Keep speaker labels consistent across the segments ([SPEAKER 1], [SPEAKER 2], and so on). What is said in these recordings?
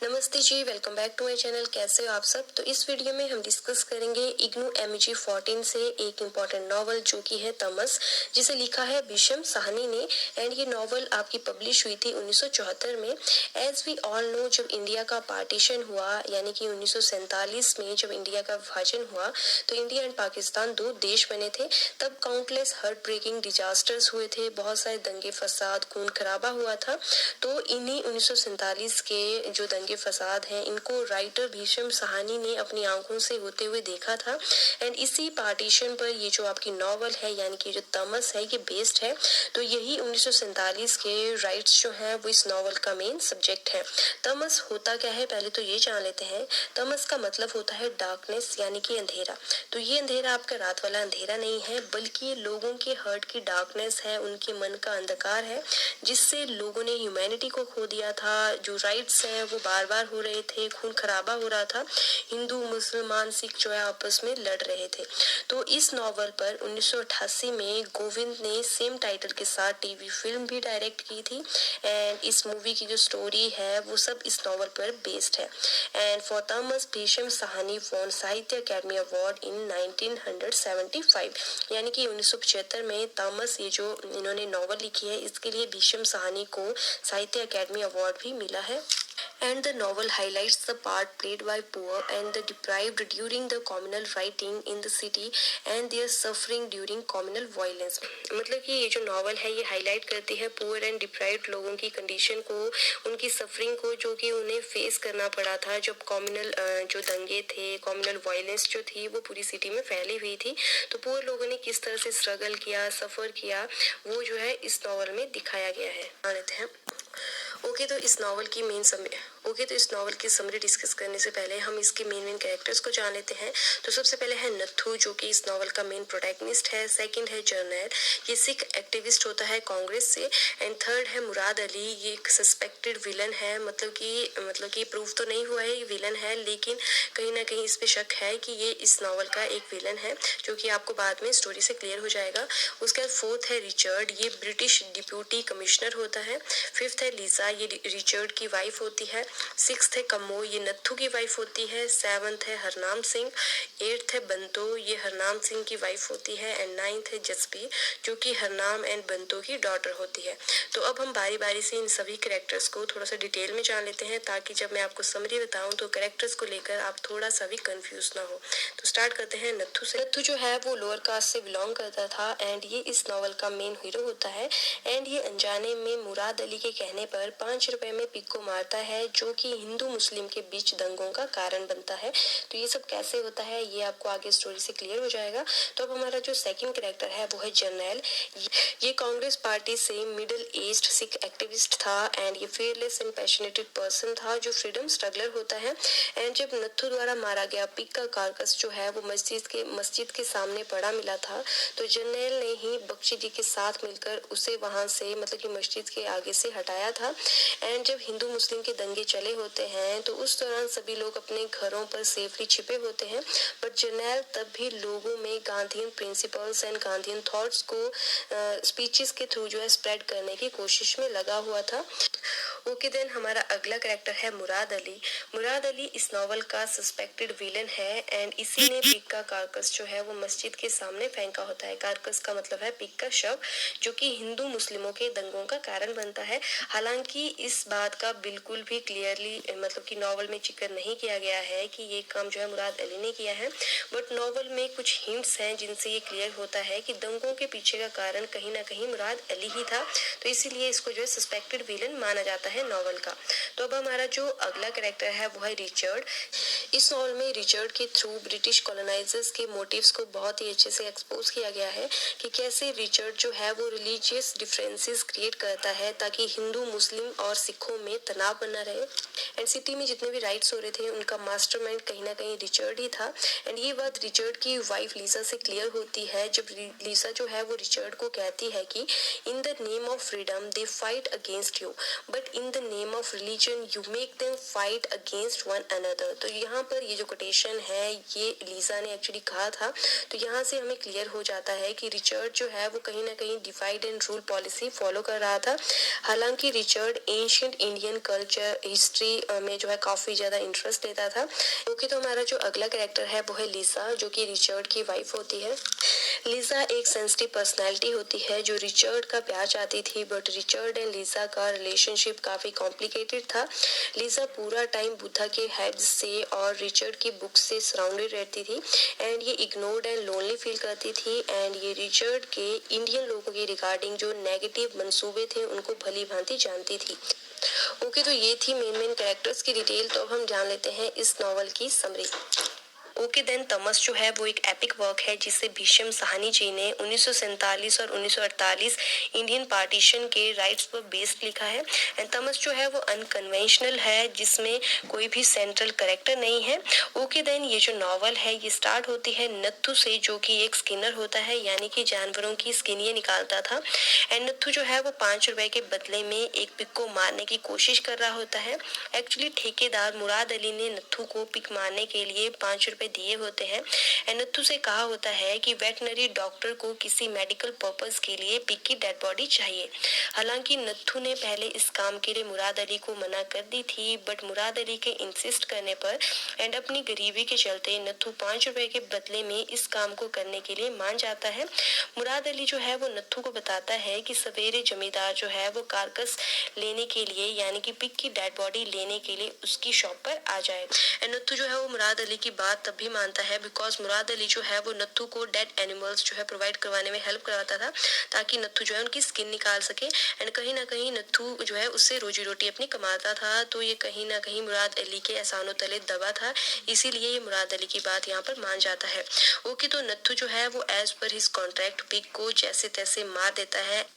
[SPEAKER 1] नमस्ते जी, welcome back to my channel. कैसे हो आप सब। तो इस वीडियो में हम डिस्कस करेंगे इग्नू MEG14 से एक इम्पॉर्टेंट नॉवल जो कि है तमस, जिसे लिखा है भीषम साहनी ने। एंड ये नॉवल आपकी पब्लिश हुई थी 1974 में। एज वी ऑल नो, जब इंडिया का पार्टीशन हुआ यानी कि 1947 में जब इंडिया का विभाजन हुआ तो इंडिया एंड पाकिस्तान दो देश बने थे। तब काउंटलेस हार्ट ब्रेकिंग डिजास्टर्स हुए थे, बहुत सारे दंगे फसाद खून खराबा हुआ था। तो इन्हीं 1947 के जो दंगे फसाद हैं, इनको राइटर भीषम साहनी ने अपनी आंखों से होते हुए देखा था। एंड इसी पार्टीशन पर ये जो आपकी नॉवल है यानी कि जो तमस है ये बेस्ड है। तो यही 1947 के राइट्स जो हैं वो इस नॉवल का मेन सब्जेक्ट है। तमस होता क्या है पहले तो ये जान लेते हैं। तमस का मतलब होता है डार्कनेस यानी कि अंधेरा। तो ये अंधेरा आपका रात वाला अंधेरा नहीं है, बल्कि ये लोगों के हार्ट की डार्कनेस है, उनके मन का अंधकार है, जिससे लोगों ने ह्यूमैनिटी को खो दिया था। जो राइट्स हैं वो बार बार हो रहे थे, खून खराबा हो रहा था, हिंदू मुसलमान सिख जो है आपस में लड़ रहे थे। तो इस नॉवल पर 1988 में गोविंद ने सेम टाइटल के साथ टीवी फिल्म भी डायरेक्ट की थी। एंड इस मूवी की जो स्टोरी है वो सब इस नॉवल पर बेस्ड है। And for Tamas Bhishma Sahni von साहित्य अकेडमी अवार्ड इन 1975 यानी कि 1975 में तमस ये जो इन्होंने नॉवल लिखी है इसके लिए भीषम साहनी को साहित्य अकेडमी अवार्ड भी मिला है। And the novel highlights the part played by poor and the deprived during the communal writing in the city and their suffering during communal violence। मतलब कि ये जो नॉवल है ये हाईलाइट करती है पुअर एंड डिप्राइव्ड लोगों की कंडीशन को, उनकी सफरिंग को, जो कि उन्हें फेस करना पड़ा था जब कम्युनल जो दंगे थे, कम्युनल वायलेंस जो थी वो पूरी सिटी में फैली हुई थी। तो पुअर लोगों ने किस तरह से स्ट्रगल किया, सफर किया, वो जो है इस नॉवल में दिखाया गया है। आते हैं तो इस नॉवल की समरी डिस्कस करने से पहले हम इसके मेन कैरेक्टर्स को जान लेते हैं। तो सबसे पहले है नत्थू, जो कि इस नॉवल का मेन प्रोटैगनिस्ट है। सेकंड है जर्नैल, ये सिख एक्टिविस्ट होता है कांग्रेस से। एंड थर्ड है मुराद अली, ये एक सस्पेक्टेड विलन है, मतलब कि प्रूफ तो नहीं हुआ है ये विलन है, लेकिन कहीं ना कहीं इस पे शक है कि ये इस नॉवल का एक विलन है, जो कि आपको बाद में स्टोरी से क्लियर हो जाएगा। उसके बाद फोर्थ है रिचर्ड, ये ब्रिटिश डिप्यूटी कमिश्नर होता है। फिफ्थ है लीजा, ये रिचर्ड की वाइफ होती है। सिक्स्थ है कमो, ये नत्थू की वाइफ होती है। सेवंथ है हरनाम सिंह। एट्थ है बंतो, ये हरनाम सिंह की वाइफ होती है। एंड नाइन्थ है जसबीर, जो कि हरनाम एंड बंतो की डॉटर होती है। तो अब हम बारी बारी से इन सभी कैरेक्टर्स को थोड़ा सा डिटेल में जान लेते हैं, ताकि जब मैं आपको समरी बताऊं तो कैरेक्टर्स को लेकर आप थोड़ा सा भी कंफ्यूज ना हो। तो स्टार्ट करते हैं नत्थू से। नत्थू जो है वो लोअर कास्ट से बिलोंग करता था एंड ये इस नॉवल का मेन हीरो होता है। एंड ये अनजाने में मुराद अली के कहने पर 5 रुपए में पिक को मारता है, जो कि हिंदू मुस्लिम के बीच दंगों का कारण बनता है। तो ये सब कैसे होता है ये आपको आगे स्टोरी से क्लियर हो जाएगा। तो अब हमारा जो सेकंड कैरेक्टर है वो है जर्नैल। ये कांग्रेस पार्टी से मिडिल एज्ड सिख एक्टिविस्ट था एंड ये फेयरलेस एंड पैशनेटेड पर्सन था जो फ्रीडम स्ट्रगलर होता है। एंड जब नत्थू द्वारा मारा गया पिक का कारकस जो है वो मस्जिद के सामने पड़ा मिला था, तो जर्नैल ने ही बख्शी जी के साथ मिलकर उसे वहां से, मतलब कि मस्जिद के आगे से हटाया था। एंड जब हिंदू मुस्लिम के दंगे चले होते हैं तो उस दौरान सभी लोग अपने घरों पर सेफली छिपे होते हैं, बट जर्नैल तब भी लोगों में Gandhian principles and Gandhian thoughts को स्पीचेस के थ्रू जो है स्प्रेड करने की कोशिश में लगा हुआ था। देन हमारा अगला कैरेक्टर है मुराद अली। मुराद अली इस नॉवल का सस्पेक्टेड विलन है एंड इसी ने पिक का कारकस जो है वो मस्जिद के सामने फेंका होता है। कारकस का मतलब है पिक का शव, जो कि हिंदू मुस्लिमों के दंगों का कारण बनता है। हालांकि इस बात का बिल्कुल भी क्लियरली, मतलब कि नॉवल में जिक्र नहीं किया गया है कि ये काम जो है मुराद अली ने किया है, बट नॉवल में कुछ हिंट्स हैं जिनसे ये क्लियर होता है कि दंगों के पीछे का कारण कहीं ना कहीं मुराद अली ही था। तो इसीलिए इसको जो है सस्पेक्टेड विलन माना जाता है नॉवल का। तो अब हमारा जो अगला कैरेक्टर है वो है रिचर्ड। इस नॉवल में रिचर्ड के थ्रू ब्रिटिश कॉलोनाइजर्स के मोटिव्स को बहुत ही अच्छे से एक्सपोज किया गया है कि कैसे रिचर्ड जो है वो रिलीजियस डिफरेंसेस क्रिएट करता है ताकि हिंदू मुस्लिम और सिखों में तनाव बना रहे। एंड सिटी में जितने भी राइट्स हो रहे थे उनका मास्टरमाइंड कहीं ना कहीं रिचर्ड ही था। एंड ये बात रिचर्ड की वाइफ लीसा से क्लियर होती है जब लीसा जो है वो रिचर्ड को कहती है कि in the name of freedom they fight against you, but in the name of religion you make them fight against one another. तो यहाँ पर ये जो कोटेशन है ये लीसा ने एक्चुअली कहा था। तो यहाँ से हमें क्लियर हो जाता है कि रिचर्ड जो है वो कहीं ना कहीं divide and rule policy follow कर रहा था। हालांकि Richard ancient Indian culture history में जो है काफ़ी ज़्यादा इंटरेस्ट लेता था। ओके, तो हमारा जो अगला कैरेक्टर है वो है लिसा, जो कि रिचर्ड की वाइफ होती है। लिसा एक सेंसिटिव पर्सनालिटी होती है जो रिचर्ड का प्यार चाहती थी, बट रिचर्ड एंड लिसा का रिलेशनशिप काफ़ी कॉम्प्लिकेटेड था। लिसा पूरा टाइम बुद्धा के हेड्स से और रिचर्ड की बुक्स से सराउंडेड रहती थी एंड ये इग्नोर्ड एंड लोनली फील करती थी एंड ये रिचर्ड के इंडियन लोगों के रिगार्डिंग जो नेगेटिव मंसूबे थे उनको भली भांति जानती थी। ओके, तो ये थी मेन कैरेक्टर्स की डिटेल। तो अब हम जान लेते हैं इस नॉवल की समरी। ओके देन, तमस जो है वो एक एपिक वर्क है जिसे भीष्म साहनी जी ने 1947 और 1948 इंडियन पार्टीशन के राइट्स पर बेस्ड लिखा है। एंड तमस जो है वो अनकन्वेंशनल है जिसमें कोई भी सेंट्रल कैरेक्टर नहीं है। ओके देन, ये जो नॉवल है ये स्टार्ट होती है नत्थु से, जो कि एक स्किनर होता है, यानी कि जानवरों की स्किन ये निकालता था। एंड नत्थु जो है वो 5 रुपए के बदले में एक पिग को मारने की कोशिश कर रहा होता है। एक्चुअली ठेकेदार मुराद अली ने नत्थु को पिग मारने के लिए 5 रुपए दिए होते हैं एंड नत्थु से कहा होता है कि वेटनरी डॉक्टर को किसी मेडिकल पर्पस के लिए पिग की डेड बॉडी चाहिए। हालांकि नत्थु ने पहले इस काम के लिए मुराद अली को मना कर दी थी, बट मुराद अली के इंसिस्ट करने पर एंड अपनी गरीबी के चलते नत्थु 5 रुपए के बदले में इस काम को करने के लिए मान जाता है। मुराद अली जो है वो नत्थु को बताता है कि सवेरे जमींदार जो है वो कारकस लेने के लिए, यानी कि पिग की डेड बॉडी लेने के लिए उसकी शॉप पर आ जाए। एंड नत्थु जो है वो मुराद अली की बात तब भी मानता है बिकॉज मुराद अली जो है वो नत्थु को डेड एनिमल्स जो है प्रोवाइड करवाने में हेल्प करवाता था ताकि नत्थु जो है उनकी स्किन निकाल सके एंड कहीं ना कहीं नत्थु जो है उससे रोजी रोटी अपनी कमाता था। तो ये कहीं ना कहीं मुराद अली के एहसानों तले दबा था, इसीलिए ये मुराद अली की बात यहाँ पर मान जाता है। ओके, तो नत्थु जो है वो as per his contract pig को जैसे तैसे मार देता है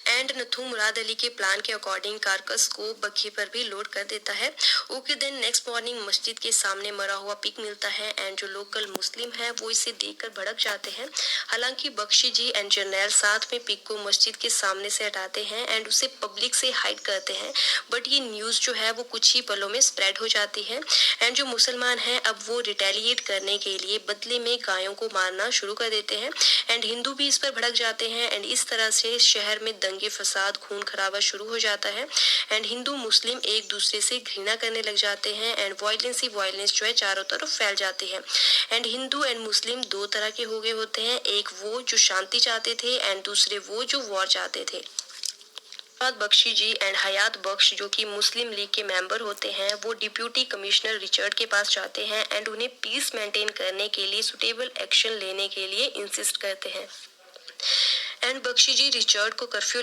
[SPEAKER 1] एंड नथु मुराद अली के प्लान के अकॉर्डिंग कारकस को बग्घी पर भी लोड कर देता है। ओके देन, नेक्स्ट मॉर्निंग मस्जिद के सामने मरा हुआ पिग मिलता है एंड जो लोकल मुस्लिम है वो इसे देखकर भड़क जाते हैं। हालांकि बख्शी जी एंड जर्नैल साथ में पिग को मस्जिद के सामने से हटाते हैं एंड उसे पब्लिक से हाइड करते हैं, बट ये न्यूज जो है वो कुछ ही पलों में स्प्रेड हो जाती है एंड जो मुसलमान है अब वो रिटेलिएट करने के लिए बदले में गायों को मारना शुरू कर देते हैं एंड हिंदू भी इस पर भड़क जाते हैं एंड इस तरह से शहर में दंगे फसाद खून खराबा शुरू हो जाता है एंड हिंदू मुस्लिम एक दूसरे से घृणा करने लग जाते हैं एंड वायलेंस ही वायलेंस जो है चारों तरफ फैल जाती है एंड हिंदू एंड मुस्लिम दो तरह के हो गए होते हैं, एक वो जो शांति चाहते थे एंड दूसरे वो जो वॉर चाहते थे। बख्शी जी एंड हयात बख्श जो कि मुस्लिम लीग के मेंबर होते हैं वो डिप्यूटी कमिश्नर रिचर्ड के पास जाते हैं एंड उन्हें पीस मेंटेन करने के लिए सुटेबल एक्शन लेने के लिए इंसिस्ट करते हैं एंड बख्शी जी रिचर्ड को कर्फ्यू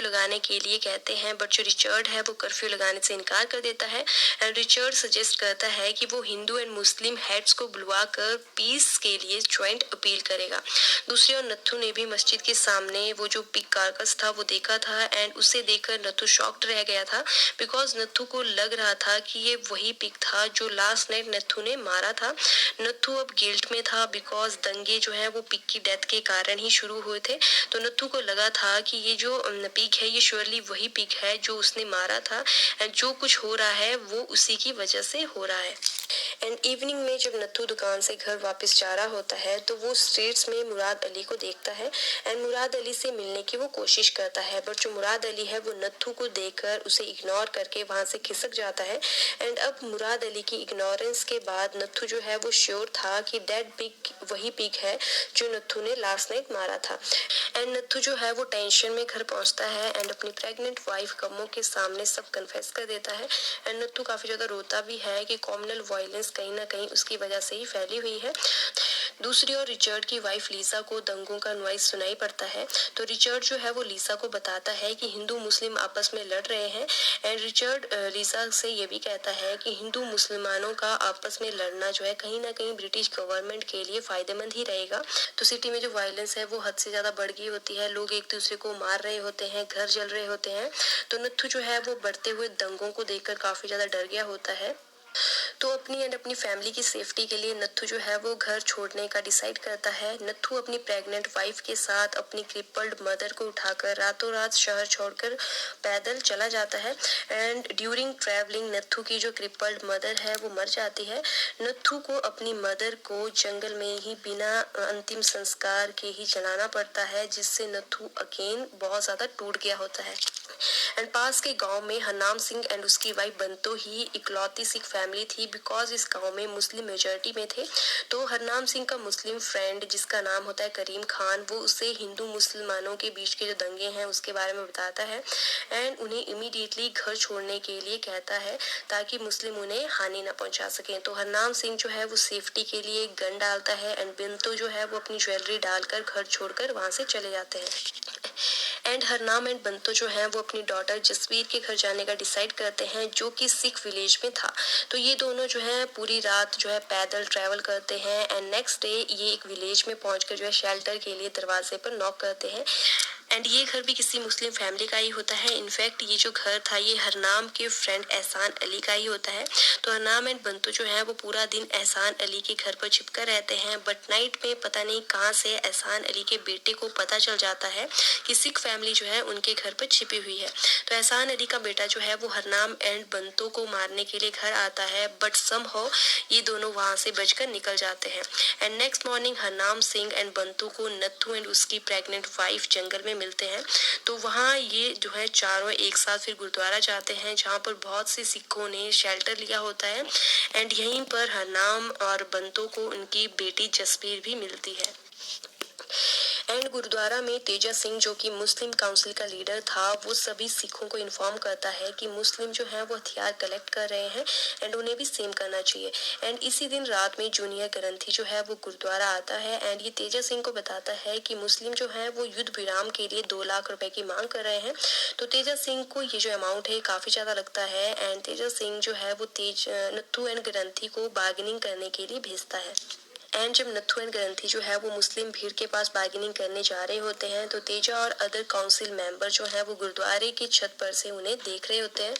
[SPEAKER 1] लगाने के लिए कहते हैं, बट जो रिचर्ड है वो कर्फ्यू लगाने से इनकार कर देता है एंड रिचर्ड सजेस्ट करता है कि वो हिंदू एंड मुस्लिम हेड्स को बुलवा कर पीस के लिए ज्वाइंट अपील करेगा। दूसरी ओर नत्थु ने भी मस्जिद के सामने वो जो पिग कारकस था वो देखा था एंड उसे देखकर नत्थु शॉक्ड रह गया था बिकॉज नत्थु को लग रहा था कि ये वही पिग था जो लास्ट नाइट नत्थु ने मारा था। नत्थु अब गिल्ट में था बिकॉज दंगे जो है वो पिग की डेथ के कारण ही शुरू हुए थे। तो नत्थु को लगा था कि ये जो पिग है ये श्योरली वही पिग है जो उसने मारा था एंड जो कुछ हो रहा है वो उसी की वजह से हो रहा है। एंड इवनिंग में जब नत्थु दुकान से घर वापस जा रहा होता है तो वो स्ट्रीट्स में मुराद अली को देखता है एंड मुराद अली से मिलने की वो कोशिश करता है, बट जो मुराद अली है वो नत्थु को देखकर उसे इग्नोर करके वहां से खिसक जाता है एंड अब मुराद अली की इग्नोरेंस के बाद नत्थु जो है वो श्योर था कि डेड पिग वही पिग है जो नत्थु ने लास्ट नाइट मारा था एंड नत्थु जो है वो टेंशन में घर पहुंचता है एंड अपनी प्रेग्नेंट वाइफ कम्मो के सामने सब कन्फेस कर देता है एंड नत्थु काफी ज्यादा रोता भी है कि कॉम्युनल वायलेंस कहीं ना कहीं उसकी वजह से ही फैली हुई है। दूसरी ओर रिचर्ड की वाइफ लीसा को दंगों का नॉइज सुनाई पड़ता है, तो रिचर्ड जो है वो लीसा को बताता है कि हिंदू मुस्लिम आपस में लड़ रहे हैं एंड रिचर्ड लीसा से ये भी कहता है कि हिंदू मुसलमानों का आपस में लड़ना जो है कहीं ना कहीं ब्रिटिश गवर्नमेंट के लिए फायदेमंद ही रहेगा। तो सिटी में जो वायलेंस है वो हद से ज्यादा बढ़ गई होती है, लोग एक दूसरे को मार रहे होते हैं, घर जल रहे होते हैं। तो नत्थु जो है वो बढ़ते हुए दंगों को देखकर काफी ज्यादा डर गया होता है। तो अपनी फैमिली की सेफ्टी के लिए नत्थु जो है वो घर छोड़ने का डिसाइड करता है। नत्थु अपनी प्रेग्नेंट वाइफ के साथ अपनी क्रिपल्ड मदर को उठाकर रातों रात शहर छोड़कर पैदल चला जाता है एंड ड्यूरिंग ट्रैवलिंग नत्थु की जो क्रिपल्ड मदर है वो मर जाती है। नत्थु को अपनी मदर को जंगल में ही बिना अंतिम संस्कार के ही जलाना पड़ता है, जिससे नत्थु अगेन बहुत ज्यादा टूट गया होता है। एंड पास के गांव में हरनाम सिंह एंड उसकी वाइफ बंतो ही इकलौती सिख फैमिली थी, बिकॉज इस गांव में मुस्लिम मेजॉरिटी में थे। तो हरनाम सिंह का मुस्लिम फ्रेंड जिसका नाम होता है करीम खान, वो उसे हिंदू मुसलमानों के बीच के जो दंगे हैं उसके बारे में बताता है एंड उन्हें इमीडिएटली घर छोड़ने के लिए कहता है ताकि मुस्लिम उन्हें हानि न पहुंचा सके। तो हरनाम सिंह जो है वो सेफ्टी के लिए एक गन डालता है एंड बिंतो जो है वो अपनी ज्वेलरी डालकर घर छोड़कर वहां से चले जाते हैं। एंड हरनाम एंड बंतो जो है वो अपनी डॉटर जसवीर के घर जाने का डिसाइड करते हैं, जो कि सिख विलेज में था। तो ये दोनों जो है पूरी रात जो है पैदल ट्रैवल करते हैं एंड नेक्स्ट डे ये एक विलेज में पहुंचकर जो है शेल्टर के लिए दरवाजे पर नॉक करते हैं। एंड ये घर भी किसी मुस्लिम फैमिली का ही होता है। इनफैक्ट ये जो घर था ये हरनाम के फ्रेंड एहसान अली का ही होता है। तो हरनाम एंड बंतो जो है वो पूरा दिन एहसान अली के घर पर छिपकर रहते हैं, बट नाइट में पता नहीं कहां से एहसान अली के बेटे को पता चल जाता है कि सिख फैमिली जो है उनके घर पर छिपी हुई है। तो एहसान अली का बेटा जो है वो हरनाम एंड बंतो को मारने के लिए घर आता है, बट समहाउ ये दोनों वहां से बचकर निकल जाते हैं। And next morning Harnam Singh and Banto को नत्थू एंड उसकी प्रेग्नेंट वाइफ जंगल में मिलते हैं। तो वहाँ ये जो है चारों एक साथ फिर गुरुद्वारा जाते हैं, जहाँ पर बहुत से सिखों ने शेल्टर लिया होता है एंड यहीं पर हरनाम और बंतो को उनकी बेटी जसबीर भी मिलती है। एंड गुरुद्वारा में तेजा सिंह जो कि मुस्लिम काउंसिल का लीडर था, वो सभी सिखों को इन्फॉर्म करता है कि मुस्लिम जो है वो हथियार कलेक्ट कर रहे हैं एंड उन्हें भी सेम करना चाहिए। एंड इसी दिन रात में जूनियर ग्रंथी जो है वो गुरुद्वारा आता है एंड ये तेजा सिंह को बताता है कि मुस्लिम जो है वो युद्ध विराम के लिए 2 लाख रुपए की मांग कर रहे हैं। तो तेजा सिंह को ये जो अमाउंट है काफी ज्यादा लगता है एंड तेजा सिंह जो है वो नत्थू एंड ग्रंथी को बार्गेनिंग करने के लिए भेजता है। एंड जब नत्थू एंड ग्रंथी जो है वो मुस्लिम भीड़ के पास बार्गेनिंग करने जा रहे होते हैं, तो तेजा और अदर काउंसिल मेंबर जो है वो गुरुद्वारे की छत पर से उन्हें देख रहे होते हैं।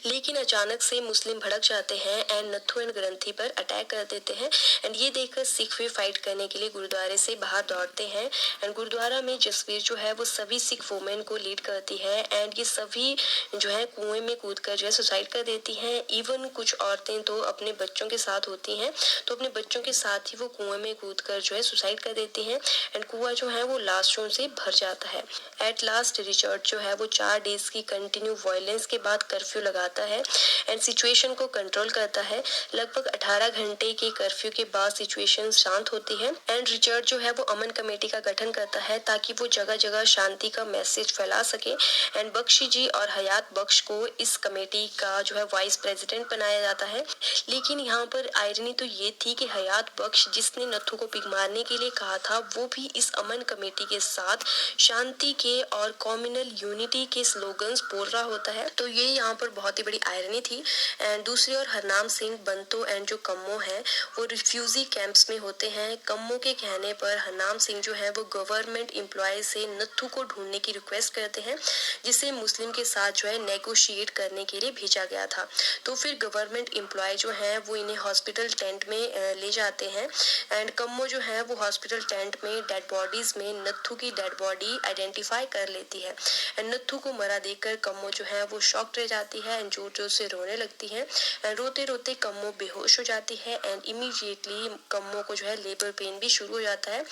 [SPEAKER 1] लेकिन अचानक से मुस्लिम भड़क जाते हैं एंड नत्थू एंड ग्रंथी पर अटैक कर देते हैं एंड ये देखकर सिख भी फाइट करने के लिए गुरुद्वारे से बाहर दौड़ते हैं। एंड गुरुद्वारा में जसवीर जो है वो सभी सिख वुमेन को लीड करती है एंड ये सभी जो है कुएं में कूदकर जो है सुसाइड कर देती हैं। इवन कुछ औरतें तो अपने बच्चों के साथ होती हैं, तो अपने बच्चों के साथ ही वो कुएं में कूदकर जो है सुसाइड कर देती हैं एंड कुआं जो है वो लाशों से भर जाता है। एट लास्ट रिचर्ड जो है वो 4 डेज की कंटिन्यू वायलेंस के बाद कर्फ्यू लगाता है एंड सिचुएशन को कंट्रोल करता है। लगभग 18 घंटे के कर्फ्यू के बाद सिचुएशन शांत होती है एंड रिचर्ड जो है वो अमन कमेटी का गठन करता है ताकि वो जगह जगह शांति का मैसेज फैला सके एंड बख्शी जी और हयात बख्श को इस कमेटी का जो है वाइस प्रेसिडेंट बनाया जाता है। लेकिन यहाँ पर आयरनी तो ये थी कि हयात बख्श जिसने नत्थू को पिग मारने के लिए कहा था, वो भी इस अमन कमेटी के साथ शांति के और कम्युनल यूनिटी के स्लोगन्स बोल रहा होता है। तो ये यहाँ पर बहुत ही बड़ी आयरनी थी। एंड दूसरी ओर हरनाम सिंह, बंतो एंड जो कम्मो है वो रिफ्यूजी कैंप्स में होते हैं। कम्मो के कहने पर हरनाम सिंह जो है वो गवर्नमेंट एम्प्लॉय से नत्थू को ढूंढने की रिक्वेस्ट करते हैं, जिसे मुस्लिम के साथ जो है नेगोशिएट करने के लिए भेजा गया था। तो फिर गवर्नमेंट एम्प्लॉय जो है वो इन्हें हॉस्पिटल टेंट में ले जाते हैं एंड कम्मो जो है वो हॉस्पिटल टेंट में डेड बॉडीज में नत्थू की डेड बॉडी आइडेंटिफाई कर लेती है एंड नत्थू को मरा देखकर कम्मो जो है वो शॉक रह जाती है एंड जोर जोर से रोने लगती है एंड रोते रोते कम्मो बेहोश हो जाती है एंड इमीडिएटली कम्मो को जो है लेबर पेन भी शुरू हो जाता है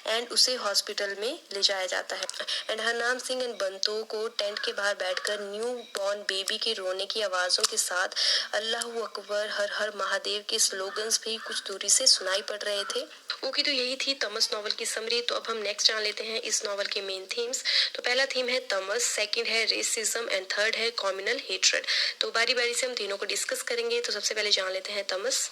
[SPEAKER 1] एंड उसे हॉस्पिटल में ले जाया जाता है। एंड हरनाम सिंह एंड बंतो को टेंट के बाहर बैठकर न्यू बॉर्न बेबी के रोने की आवाजों के साथ अल्लाहू अकबर, हर हर महादेव के स्लोगन्स भी कुछ दूरी से सुनाई पड़ रहे थे। ओके, तो यही थी तमस नॉवल की समरी। तो अब हम नेक्स्ट जान लेते हैं इस नॉवल के मेन थीम्स। तो पहला थीम है तमस, सेकंड है रेसिज्म एंड थर्ड है कम्युनल हेट्रेड। तो बारी बारी से हम तीनों को डिस्कस करेंगे। तो सबसे पहले जान लेते हैं तमस।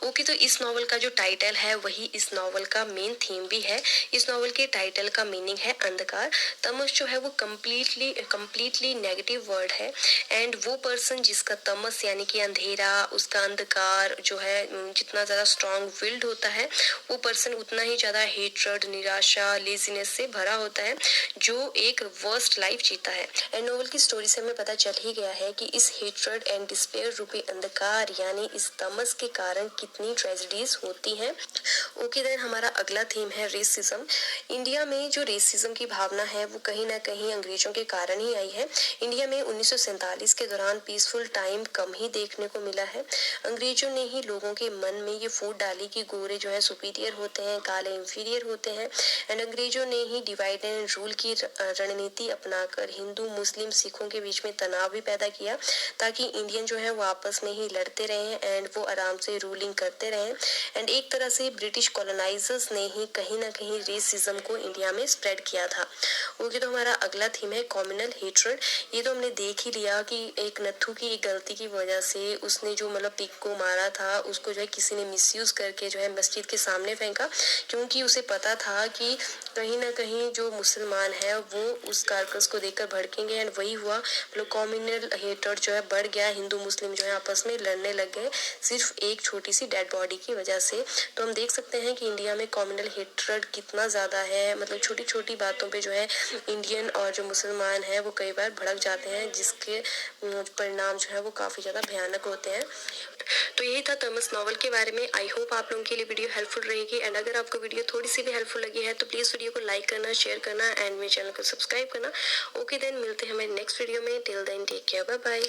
[SPEAKER 1] ओके, तो इस नॉवल का जो टाइटल है वही इस नॉवल का मेन थीम भी है। इस नॉवल के टाइटल का मीनिंग है अंधकार। तमस जो है वो कम्प्लीटली नेगेटिव वर्ड है एंड वो पर्सन जिसका तमस यानी कि अंधेरा, उसका अंधकार जो है जितना ज्यादा स्ट्रॉन्ग विल्ड होता है, वो पर्सन उतना ही ज्यादा हेट्रेड, निराशा, लेजीनेस से भरा होता है, जो एक वर्स्ट लाइफ जीता है। एंड नॉवल की स्टोरी से हमें पता चल ही गया है कि इस हेट्रेड एंड डिस्पेयर रूपी अंधकार यानी इस तमस के कारण कितनी ट्रेजेडीज होती हैं। ओके देन, हमारा अगला थीम है रेसिज्म। इंडिया में जो रेसिज्म की भावना है वो कहीं ना कहीं अंग्रेजों के कारण ही आई है। इंडिया में 1947 के दौरान पीसफुल टाइम कम ही देखने को मिला है। अंग्रेजों ने ही लोगों के मन में ये फूट डाली कि गोरे जो है सुपीरियर होते हैं, काले इंफीरियर होते हैं। एंड अंग्रेजों ने ही डिवाइड एंड रूल की रणनीति अपनाकर हिंदू, मुस्लिम, सिखों के बीच में तनाव भी पैदा किया, ताकि इंडियन जो है वो आपस में ही लड़ते रहे एंड वो आराम से रूलिंग करते रहे। एंड एक तरह से ब्रिटिश कॉलोनाइजर्स ने ही कहीं ना कहीं रेसिज्म को इंडिया में स्प्रेड किया था। ओके, तो हमारा अगला थीम है कम्युनल हेट्रेड। ये तो हमने देख ही लिया कि एक नत्थू की एक गलती की वजह से उसने जो मतलब पिग को मारा था, उसको जो है किसी ने मिसयूज करके जो है मस्जिद के सामने फेंका, क्योंकि उसे पता था कि कहीं ना कहीं जो मुसलमान है वो उस कारकस को देखकर भड़केंगे। एंड वही हुआ, मतलब कम्युनल हेट्रेड जो है बढ़ गया, हिंदू मुस्लिम जो है आपस में लड़ने लग गए सिर्फ एक छोटी सी डेड बॉडी की वजह से। तो हम देख सकते हैं कि इंडिया में कम्युनल हेट्रेड कितना ज़्यादा है। मतलब छोटी छोटी बातों पे जो है इंडियन और जो मुसलमान है वो कई बार भड़क जाते हैं, जिसके परिणाम जो है वो काफ़ी ज़्यादा भयानक होते हैं। तो यही था थॉमस नॉवल के बारे में। आई होप आप लोगों के लिए वीडियो हेल्पफुल रहेगी। एंड अगर आपको वीडियो थोड़ी सी भी हेल्पफुल लगी है तो प्लीज़ वीडियो को लाइक करना, शेयर करना एंड मेरे चैनल को सब्सक्राइब करना। ओके देन, मिलते हैं हमारे नेक्स्ट वीडियो में। Till then take care, bye bye.